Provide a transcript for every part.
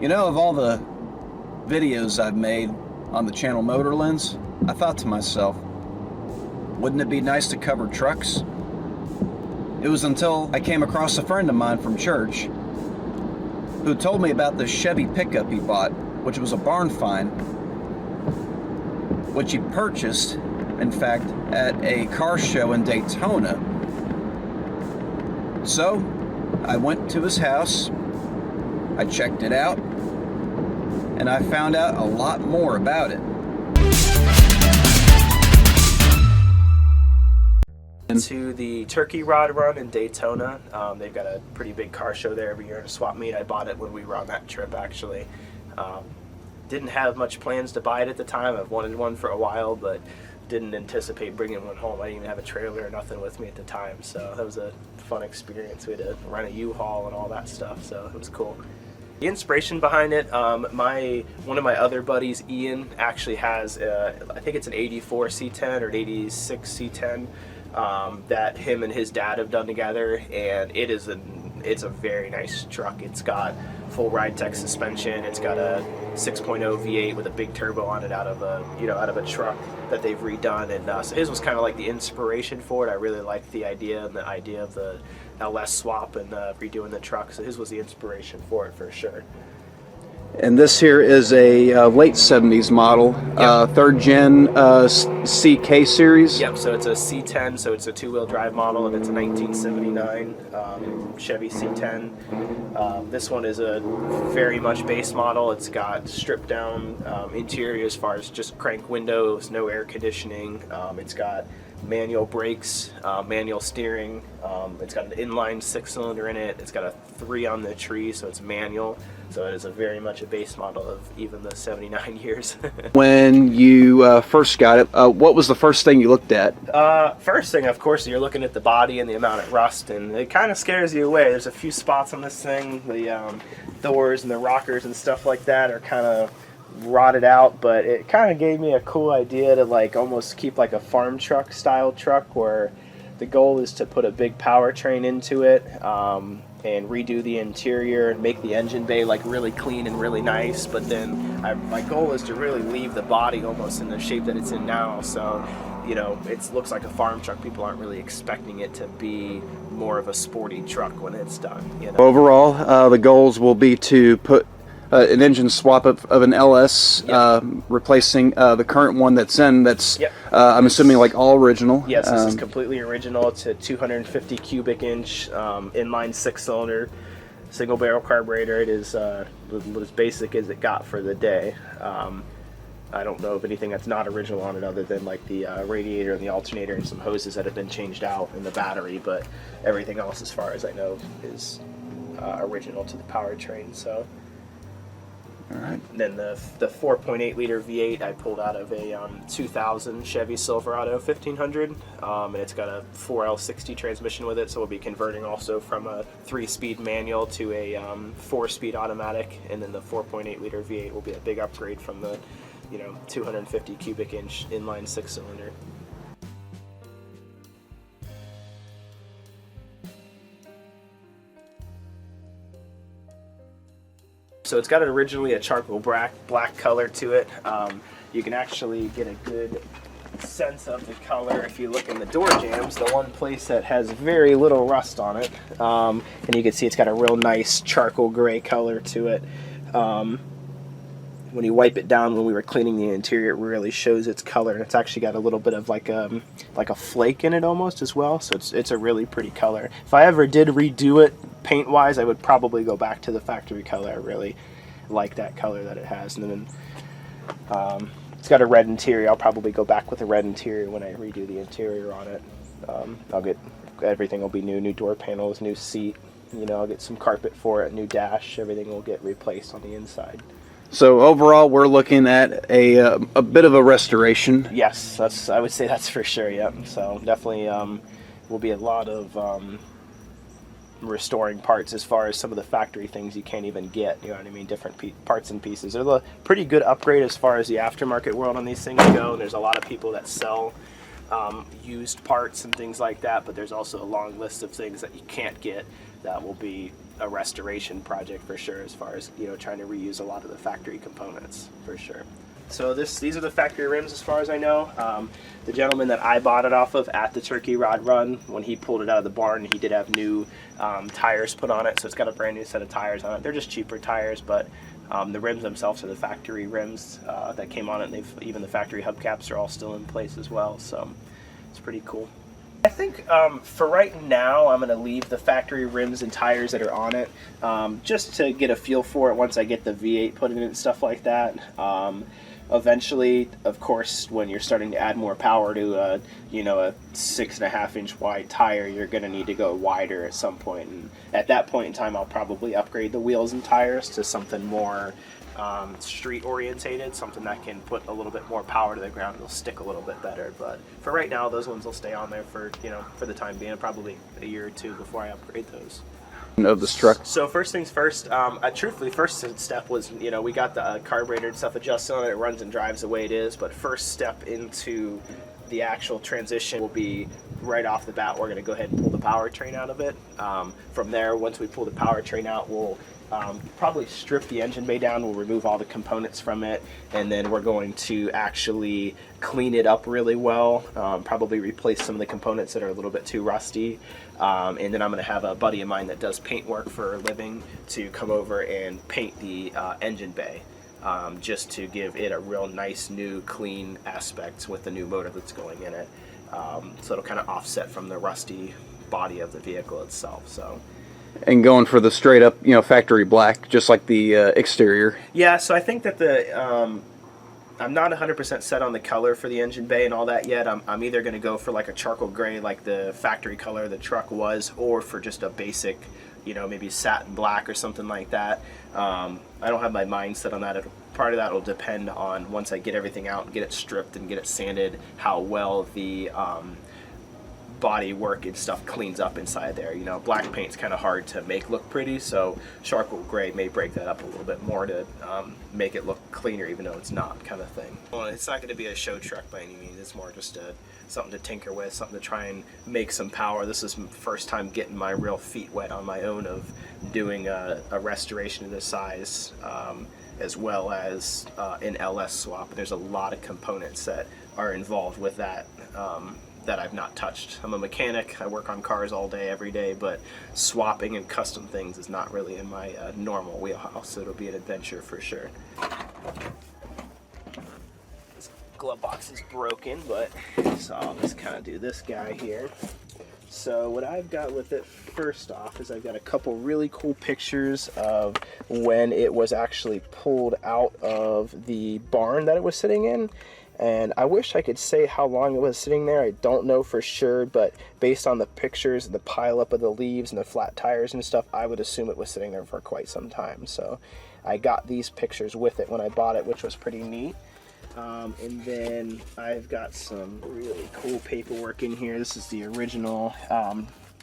You know, of all the videos I've made on the channel Motorlands, I thought to myself, wouldn't it be nice to cover trucks? It was until I came across a friend of mine from church who told me about this Chevy pickup he bought, which was a barn find, which he purchased, in fact, at a car show in Daytona. So, I went to his house, I checked it out, and I found out a lot more about it. To the Turkey Rod Run in Daytona. They've got a pretty big car show there every year in a swap meet. I bought it when we were on that trip, actually. Didn't have much plans to buy it at the time. I've wanted one for a while, but didn't anticipate bringing one home. I didn't even have a trailer or nothing with me at the time, so that was a fun experience. We had to rent a U-Haul and all that stuff, so it was cool. The inspiration behind it, one of my other buddies, Ian, actually has, I think it's an 84 C10 or an 86 C10 that him and his dad have done together, and it's a very nice truck. It's got full ride tech suspension. It's got a 6.0 V8 with a big turbo on it out of a truck that they've redone, and so his was kind of like the inspiration for it. I really liked the idea and the idea of the LS swap and redoing the truck, so his was the inspiration for it for sure. And this here is a late 70s model, yep. Third gen CK series. Yep, so it's a C10, so it's a two-wheel drive model, and it's a 1979 Chevy C10. This one is a very much base model. It's got stripped down interior as far as just crank windows, no air conditioning. It's got manual brakes, manual steering. It's got an inline 6-cylinder in it. It's got a 3 on the tree, so it's manual. So it is a very much a base model of even the 79 years. When you first got it, what was the first thing you looked at? First thing, of course, you're looking at the body and the amount of rust, and it kind of scares you away. There's a few spots on this thing. The doors and the rockers and stuff like that are kind of rotted out, but it kind of gave me a cool idea to like almost keep like a farm truck style truck, where the goal is to put a big powertrain into it and redo the interior and make the engine bay like really clean and really nice, but then my goal is to really leave the body almost in the shape that it's in now, so you know, it looks like a farm truck. People aren't really expecting it to be more of a sporty truck when it's done, you know? Overall, the goals will be to put an engine swap of an LS, yep. Replacing the current one that's in. That's yep. I'm assuming like all original. Yes, this is completely original. It's a 250 cubic inch inline 6-cylinder single barrel carburetor. It is as basic as it got for the day. I don't know of anything that's not original on it other than like the radiator and the alternator and some hoses that have been changed out in the battery, but everything else, as far as I know, is original to the powertrain. So. All right. And then the 4.8 liter V8 I pulled out of a 2000 Chevy Silverado 1500, and it's got a 4L60 transmission with it, so we'll be converting also from a 3-speed manual to a 4-speed automatic, and then the 4.8 liter V8 will be a big upgrade from the 250 cubic inch inline 6-cylinder. So it's got originally a charcoal black color to it. You can actually get a good sense of the color if you look in the door jambs, the one place that has very little rust on it. And you can see it's got a real nice charcoal gray color to it. When you wipe it down when we were cleaning the interior, it really shows its color. And it's actually got a little bit of like a flake in it almost as well. So it's a really pretty color. If I ever did redo it paint-wise, I would probably go back to the factory color. I really like that color that it has. And then it's got a red interior. I'll probably go back with a red interior when I redo the interior on it. Everything will be new door panels, new seat. I'll get some carpet for it, new dash. Everything will get replaced on the inside. So overall, we're looking at a bit of a restoration. Yes, I would say that's for sure. Yep. So definitely will be a lot of restoring parts as far as some of the factory things you can't even get. You know what I mean? Different parts and pieces. There's a pretty good upgrade as far as the aftermarket world on these things go. And there's a lot of people that sell used parts and things like that, but there's also a long list of things that you can't get that will be a restoration project for sure, as far as, you know, trying to reuse a lot of the factory components for sure. So these are the factory rims as far as I know. The gentleman that I bought it off of at the Turkey Rod Run, when he pulled it out of the barn, he did have new tires put on it, so it's got a brand new set of tires on it. They're just cheaper tires, but the rims themselves are the factory rims that came on it, and even the factory hubcaps are all still in place as well, so it's pretty cool. I think for right now, I'm going to leave the factory rims and tires that are on it, just to get a feel for it once I get the V8 put in it and stuff like that. Eventually, of course, when you're starting to add more power to a 6.5 inch wide tire, you're going to need to go wider at some point. And at that point in time, I'll probably upgrade the wheels and tires to something more street orientated, something that can put a little bit more power to the ground. It'll stick a little bit better. But for right now, those ones will stay on there for the time being, probably a year or two before I upgrade those. Of this truck. So first things first, truthfully, first step was, we got the carburetor and stuff adjusted on it. It runs and drives the way it is, but first step into the actual transition will be right off the bat. We're going to go ahead and pull the powertrain out of it. From there, once we pull the powertrain out, we'll probably strip the engine bay down. We'll remove all the components from it, and then we're going to actually clean it up really well, probably replace some of the components that are a little bit too rusty, and then I'm going to have a buddy of mine that does paint work for a living to come over and paint the engine bay, just to give it a real nice new clean aspect with the new motor that's going in it, so it'll kind of offset from the rusty body of the vehicle itself. So. And going for the straight up, factory black, just like the exterior. Yeah, so I think that I'm not 100% set on the color for the engine bay and all that yet. I'm either going to go for like a charcoal gray, like the factory color the truck was, or for just a basic, maybe satin black or something like that. I don't have my mind set on that. Part of that will depend on, once I get everything out and get it stripped and get it sanded, how well the body work and stuff cleans up inside there. Black paint's kind of hard to make look pretty, so charcoal gray may break that up a little bit more to make it look cleaner, even though it's not, kind of thing. Well, it's not going to be a show truck by any means. It's more just something to tinker with, something to try and make some power. This is the first time getting my real feet wet on my own of doing a restoration of this size, as well as an LS swap. There's a lot of components that are involved with that, that I've not touched. I'm a mechanic. I work on cars all day, every day, but swapping and custom things is not really in my normal wheelhouse, so it'll be an adventure for sure. This glove box is broken, but so I'll just kind of do this guy here. So what I've got with it, first off, is I've got a couple really cool pictures of when it was actually pulled out of the barn that it was sitting in. And I wish I could say how long it was sitting there. I don't know for sure, but based on the pictures, the pileup of the leaves and the flat tires and stuff, I would assume it was sitting there for quite some time. So I got these pictures with it when I bought it, which was pretty neat. And then I've got some really cool paperwork in here. This is the original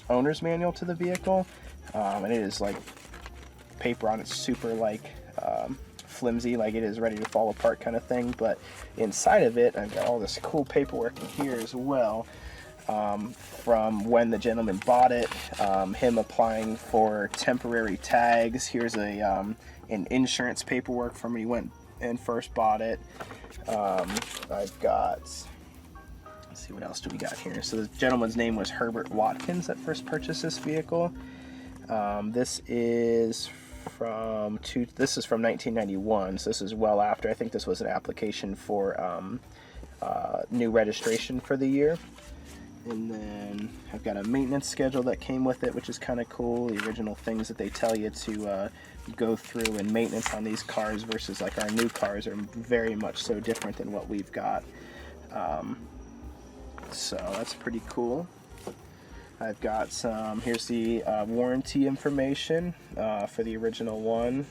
owner's manual to the vehicle, and it is like paper on it, super like flimsy, like it is ready to fall apart kind of thing. But inside of it, I've got all this cool paperwork in here as well, from when the gentleman bought it, him applying for temporary tags. Here's an insurance paperwork from when he went and first bought it. I've got, let's see, what else do we got here? So the gentleman's name was Herbert Watkins that first purchased this vehicle. This is from 1991, so this is well after. I think this was an application for new registration for the year. And then I've got a maintenance schedule that came with it, which is kind of cool. The original things that they tell you to go through in maintenance on these cars versus like our new cars are very much so different than what we've got. So that's pretty cool. I've got some, here's the warranty information for the original one.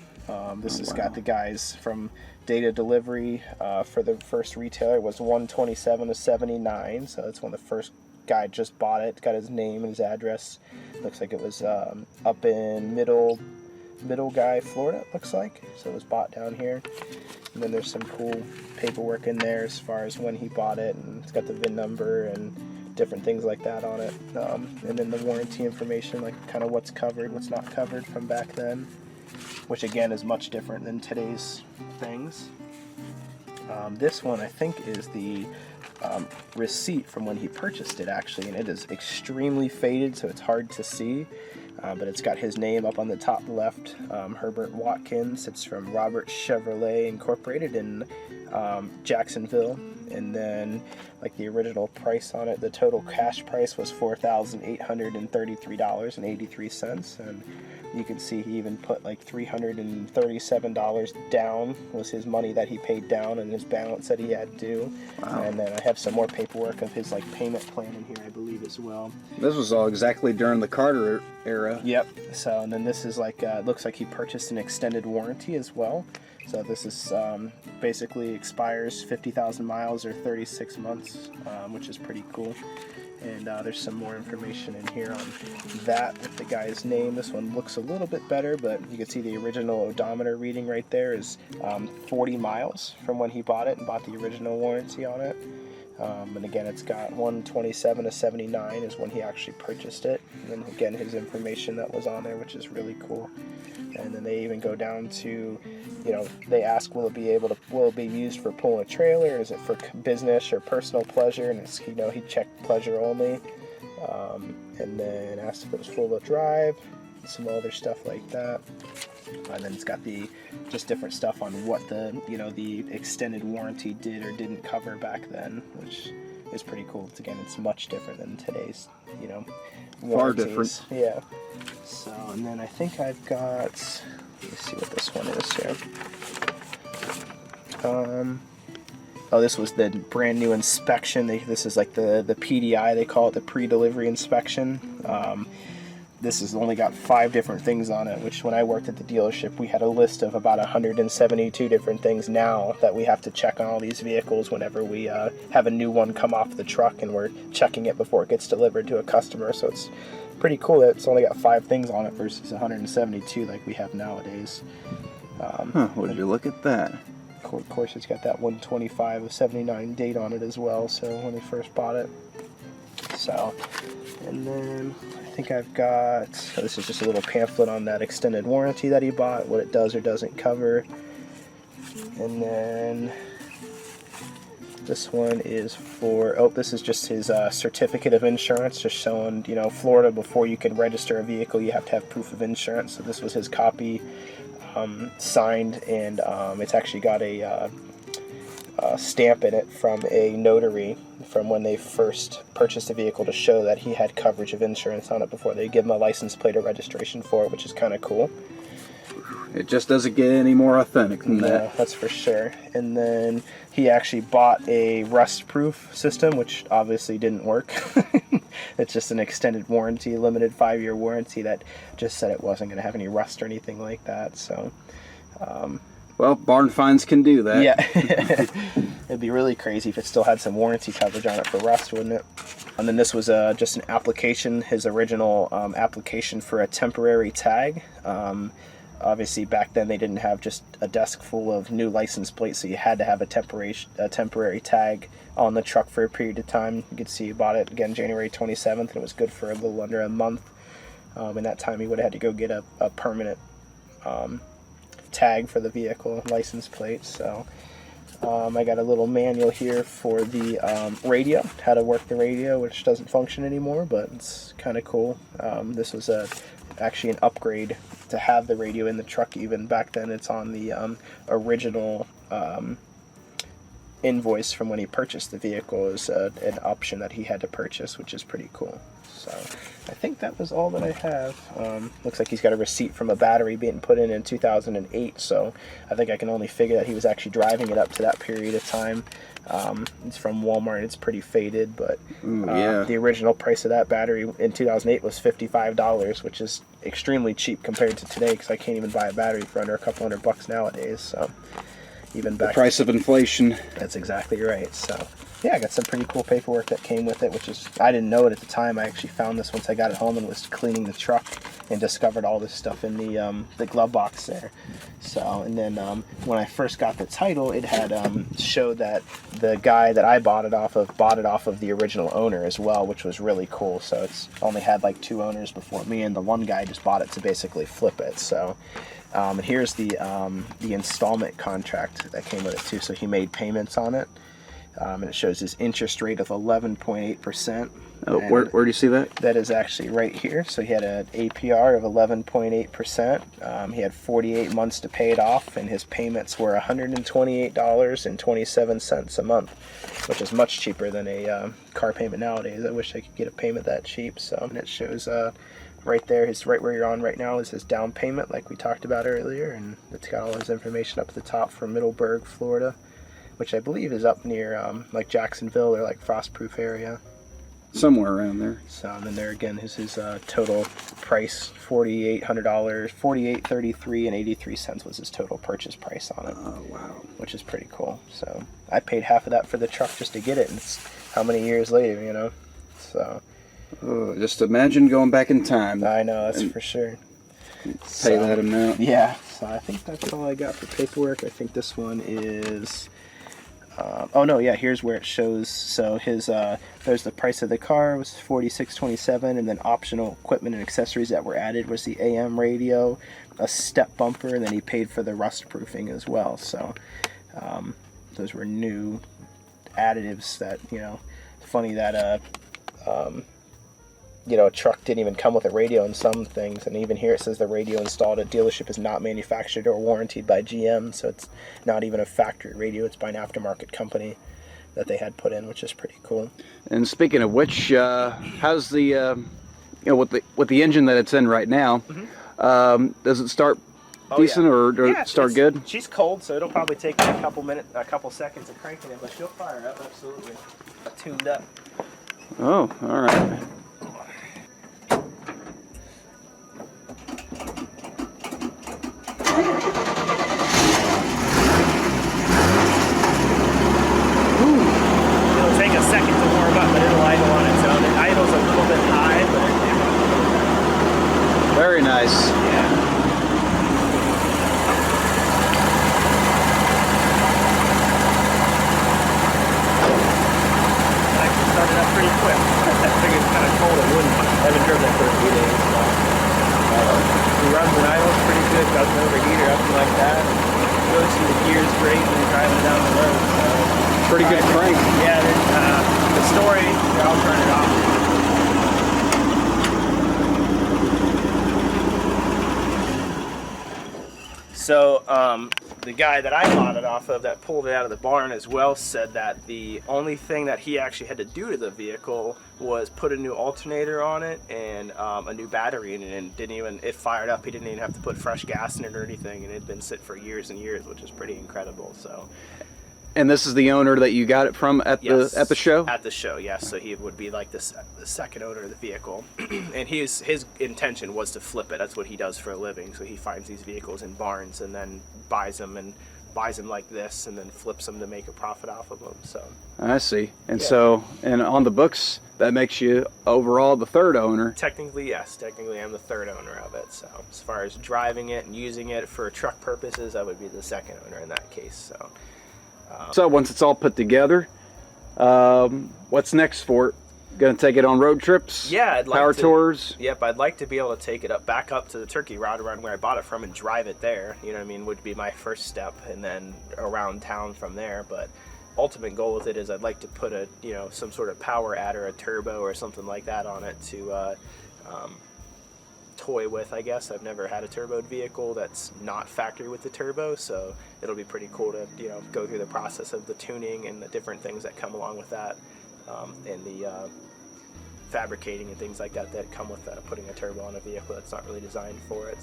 This has got the guys from data delivery for the first retailer was 127 of 79, so that's when the first guy just bought it. It's got his name and his address. Looks like it was up in Middle Middle Guy, Florida, it looks like. So it was bought down here. And then there's some cool paperwork in there as far as when he bought it, and it's got the VIN number and different things like that on it. And then the warranty information, like kind of what's covered, what's not covered from back then, which again is much different than today's things. This one I think is the receipt from when he purchased it actually, and it is extremely faded, so it's hard to see. But it's got his name up on the top left, Herbert Watkins. It's from Robert Chevrolet Incorporated in Jacksonville. And then, like, the original price on it, the total cash price was $4,833.83. And you can see he even put like $337 down was his money that he paid down and his balance that he had due. Wow. And then I have some more paperwork of his like payment plan in here, I believe, as well. This was all exactly during the Carter era. Yep. So, and then this is like, it looks like he purchased an extended warranty as well. So this is basically expires 50,000 miles or 36 months, which is pretty cool. And there's some more information in here on that with the guy's name. This one looks a little bit better, but you can see the original odometer reading right there is 40 miles from when he bought it and bought the original warranty on it. And again, it's got 127 to 79 is when he actually purchased it. And then again, his information that was on there, which is really cool. And then they even go down to, you know, they ask, will it be used for pulling a trailer? Is it for business or personal pleasure? And it's, you know, he checked pleasure only. And then asked if it was four-wheel drive, some other stuff like that. And then it's got the just different stuff on what the, you know, the extended warranty did or didn't cover back then, which is pretty cool. Again, it's much different than today's, you know, warranties. Far different. Yeah. So, and then I think I've got, let me see what this one is here. Oh, this was the brand new inspection. This is like the PDI, they call it, the pre-delivery inspection. This has only got 5 different things on it, which when I worked at the dealership, we had a list of about 172 different things now that we have to check on all these vehicles whenever we have a new one come off the truck, and we're checking it before it gets delivered to a customer. So it's pretty cool that it's only got 5 things on it versus 172 like we have nowadays. Would you look at that? Of course, it's got that 125 of 79 date on it as well, so when he first bought it. So, and then I think I've got, this is just a little pamphlet on that extended warranty that he bought, what it does or doesn't cover. And then this one is for, this is just his certificate of insurance, just showing, you know, Florida, before you can register a vehicle, you have to have proof of insurance. So this was his copy, signed, and it's actually got a stamp in it from a notary from when they first purchased the vehicle to show that he had coverage of insurance on it before they give him a license plate or registration for it, which is kind of cool. It just doesn't get any more authentic than that. Yeah, that's for sure. And then he actually bought a rust-proof system, which obviously didn't work. It's just an extended warranty, limited 5-year warranty that just said it wasn't going to have any rust or anything like that. So, well, barn finds can do that. Yeah. It'd be really crazy if it still had some warranty coverage on it for rust, wouldn't it? And then this was just an application, his original application for a temporary tag. Obviously, back then they didn't have just a desk full of new license plates, so you had to have a temporary tag on the truck for a period of time. You could see he bought it again January 27th, and it was good for a little under a month. In that time, he would have had to go get a permanent tag for the vehicle, license plate. So I got a little manual here for the radio, how to work the radio, which doesn't function anymore, but it's kind of cool. This was actually an upgrade to have the radio in the truck. Even back then, it's on the original invoice from when he purchased the vehicle is an option that he had to purchase, which is pretty cool. So I think that was all that I have. Looks like he's got a receipt from a battery being put in 2008, so I think I can only figure that he was actually driving it up to that period of time. It's from Walmart. It's pretty faded, but the original price of that battery in 2008 was $55, which is extremely cheap compared to today, because I can't even buy a battery for under a couple $100 nowadays. So even back, the price of inflation. That's exactly right. So yeah, I got some pretty cool paperwork that came with it, which is, I didn't know it at the time. I actually found this once I got it home and was cleaning the truck and discovered all this stuff in the glove box there. So, and then when I first got the title, it had showed that the guy that I bought it off of the original owner as well, which was really cool. So it's only had like 2 owners before me, and the one guy just bought it to basically flip it. So, and here's the installment contract that came with it too. So he made payments on it, and it shows his interest rate of 11.8%. Oh, where do you see that? That is actually right here. So he had an APR of 11.8%. He had 48 months to pay it off, and his payments were $128.27 a month, which is much cheaper than a car payment nowadays. I wish I could get a payment that cheap. So, and it shows right there, right where you're on right now is his down payment, like we talked about earlier, and it's got all his information up at the top for Middleburg, Florida, which I believe is up near like Jacksonville or like Frostproof area. Somewhere around there. So, and then there again is his total price, $4,800, $4,833.83 was his total purchase price on it. Oh, wow. Which is pretty cool. So I paid half of that for the truck just to get it, and it's how many years later, you know? So. Just imagine going back in time. I know, that's for sure. Pay that amount. Yeah, so I think that's all I got for paperwork. I think this one is... oh no, yeah, here's where it shows. So his there's the price of the car was $46.27, and then optional equipment and accessories that were added was the AM radio, a step bumper, and then he paid for the rust proofing as well. So those were new additives that, you know, funny that you know, a truck didn't even come with a radio in some things, and even here it says the radio installed at dealership is not manufactured or warranted by GM, so it's not even a factory radio, it's by an aftermarket company that they had put in, which is pretty cool. And speaking of which, how's the, you know, with the engine that it's in right now, does it start decent or start good? She's cold, so it'll probably take a couple seconds of cranking it, but she'll fire up, absolutely. Tuned up. Oh, all right. Very nice. Yeah. Actually started up pretty quick. I figured it's kind of cold. It wouldn't. I haven't driven it for a few days. So. He runs and idles pretty good. Doesn't overheat or nothing like that. Goes through the gears great when you're driving down the road. So. Pretty good crank. Yeah. The story. I'll turn it off. So the guy that I bought it off of that pulled it out of the barn as well said that the only thing that he actually had to do to the vehicle was put a new alternator on it and a new battery in it, and it fired up. He didn't even have to put fresh gas in it or anything, and it had been sit for years and years, which is pretty incredible. So. And this is the owner that you got it from at the show? At the show, yes. So he would be like the second owner of the vehicle. And his intention was to flip it. That's what he does for a living. So he finds these vehicles in barns and then buys them like this and then flips them to make a profit off of them. So I see. And so, and on the books, that makes you overall the third owner. Technically, yes. Technically, I'm the third owner of it. So as far as driving it and using it for truck purposes, I would be the second owner in that case. So. So once it's all put together, what's next for it? Going to take it on road trips? Yeah, I'd like power to, tours? Yep, I'd like to be able to take it back up to the Turkey Rod around where I bought it from and drive it there. You know what I mean? Would be my first step, and then around town from there. But ultimate goal with it is I'd like to put some sort of power adder, a turbo or something like that on it to toy with, I guess. I've never had a turboed vehicle that's not factory with the turbo, so it'll be pretty cool to go through the process of the tuning and the different things that come along with that, and the fabricating and things like that come with putting a turbo on a vehicle that's not really designed for it.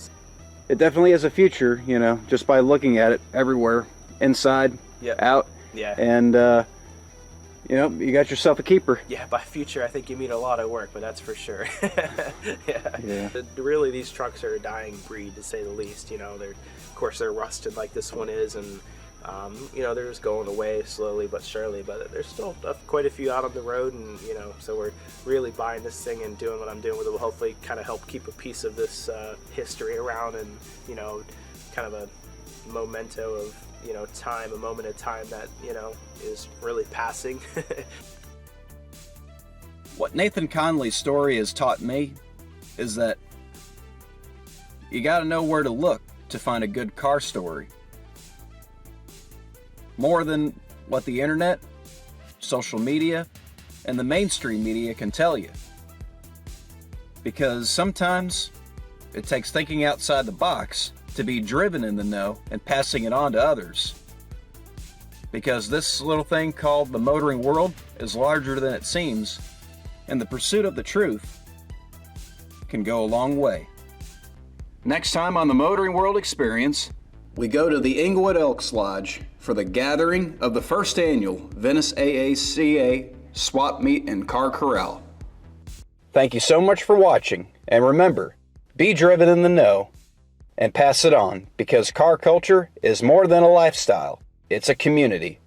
It definitely has a future, just by looking at it everywhere, inside, out, and you got yourself a keeper. Yeah, by future, I think you mean a lot of work, but that's for sure. Yeah. Really, these trucks are a dying breed, to say the least. Of course, they're rusted like this one is, and You know, they're just going away slowly but surely, but there's still quite a few out on the road, and you know, so we're really buying this thing and doing what I'm doing with it will hopefully kind of help keep a piece of this history around, and you know, kind of a memento of, you know, time, a moment of time that, you know, is really passing. What Nathan Conley's story has taught me is that you gotta know where to look to find a good car story. More than what the internet, social media, and the mainstream media can tell you. Because sometimes it takes thinking outside the box to be driven in the know and passing it on to others. Because this little thing called the motoring world is larger than it seems, and the pursuit of the truth can go a long way. Next time on the Motoring World Experience, we go to the Inglewood Elks Lodge for the gathering of the first annual Venice AACA Swap Meet and Car Corral. Thank you so much for watching, and remember, be driven in the know and pass it on, because car culture is more than a lifestyle, it's a community.